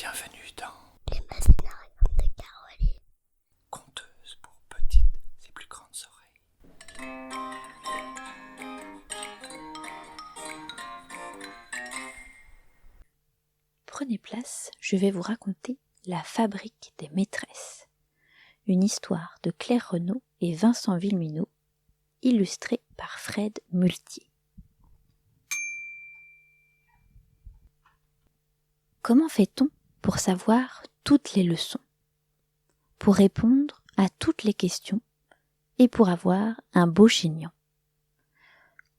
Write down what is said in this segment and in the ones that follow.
bienvenue dans Les Macénariums de Caroline. Conteuse pour petites et plus grandes oreilles. Prenez place, je vais vous raconter La fabrique des maîtresses. Une histoire de Claire Renaud et Vincent Villeminot, illustrée par Fred Muletier. Comment fait-on pour savoir toutes les leçons, pour répondre à toutes les questions et pour avoir un beau chignon?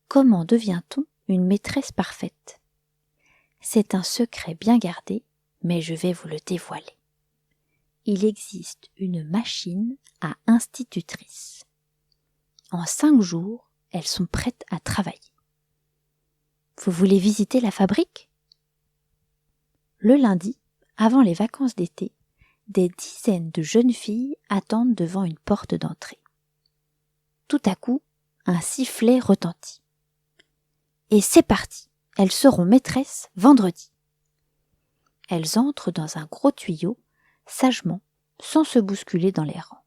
Comment devient-on une maîtresse parfaite? C'est un secret bien gardé, mais je vais vous le dévoiler. Il existe une machine à institutrices. En 5 jours, elles sont prêtes à travailler. Vous voulez visiter la fabrique? Le lundi, avant les vacances d'été, des dizaines de jeunes filles attendent devant une porte d'entrée. Tout à coup, un sifflet retentit. Et c'est parti, elles seront maîtresses vendredi. Elles entrent dans un gros tuyau, sagement, sans se bousculer dans les rangs.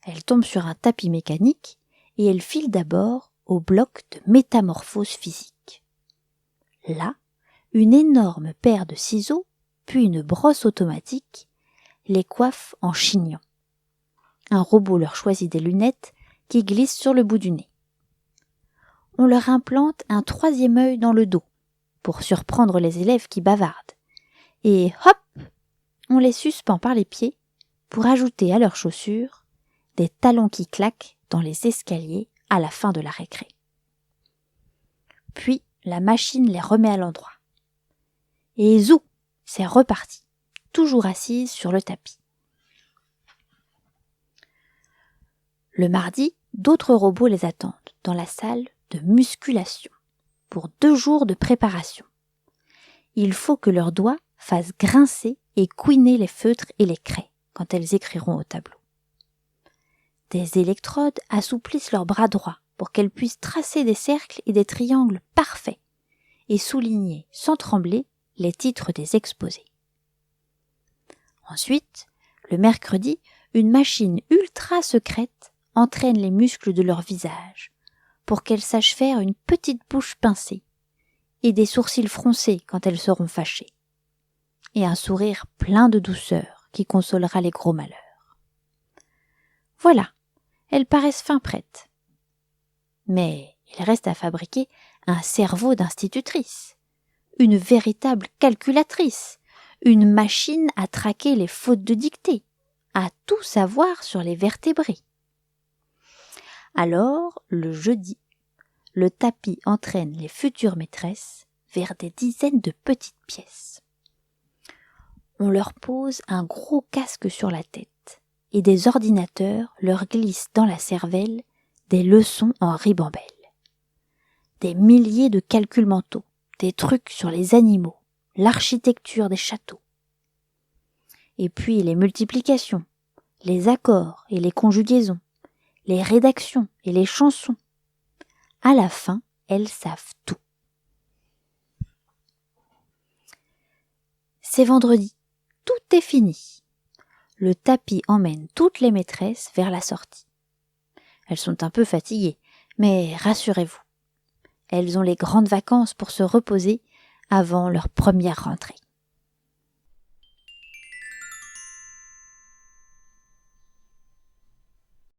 Elles tombent sur un tapis mécanique et elles filent d'abord au bloc de métamorphose physique. Là, une énorme paire de ciseaux, puis une brosse automatique, les coiffe en chignon. Un robot leur choisit des lunettes qui glissent sur le bout du nez. On leur implante un 3e œil dans le dos pour surprendre les élèves qui bavardent. Et hop, on les suspend par les pieds pour ajouter à leurs chaussures des talons qui claquent dans les escaliers à la fin de la récré. Puis la machine les remet à l'endroit. Et zou, c'est reparti, toujours assises sur le tapis. Le mardi, d'autres robots les attendent dans la salle de musculation pour 2 jours de préparation. Il faut que leurs doigts fassent grincer et couiner les feutres et les craies quand elles écriront au tableau. Des électrodes assouplissent leurs bras droits pour qu'elles puissent tracer des cercles et des triangles parfaits et souligner sans trembler les titres des exposés. Ensuite, le mercredi, une machine ultra secrète entraîne les muscles de leur visage pour qu'elles sachent faire une petite bouche pincée et des sourcils froncés quand elles seront fâchées, et un sourire plein de douceur qui consolera les gros malheurs. Voilà, elles paraissent fin prêtes. Mais il reste à fabriquer un cerveau d'institutrice, une véritable calculatrice, une machine à traquer les fautes de dictée, à tout savoir sur les vertébrés. Alors, le jeudi, le tapis entraîne les futures maîtresses vers des dizaines de petites pièces. On leur pose un gros casque sur la tête et des ordinateurs leur glissent dans la cervelle des leçons en ribambelle. Des milliers de calculs mentaux, des trucs sur les animaux, l'architecture des châteaux. Et puis les multiplications, les accords et les conjugaisons, les rédactions et les chansons. À la fin, elles savent tout. C'est vendredi. Tout est fini. Le tapis emmène toutes les maîtresses vers la sortie. Elles sont un peu fatiguées, mais rassurez-vous, elles ont les grandes vacances pour se reposer avant leur première rentrée.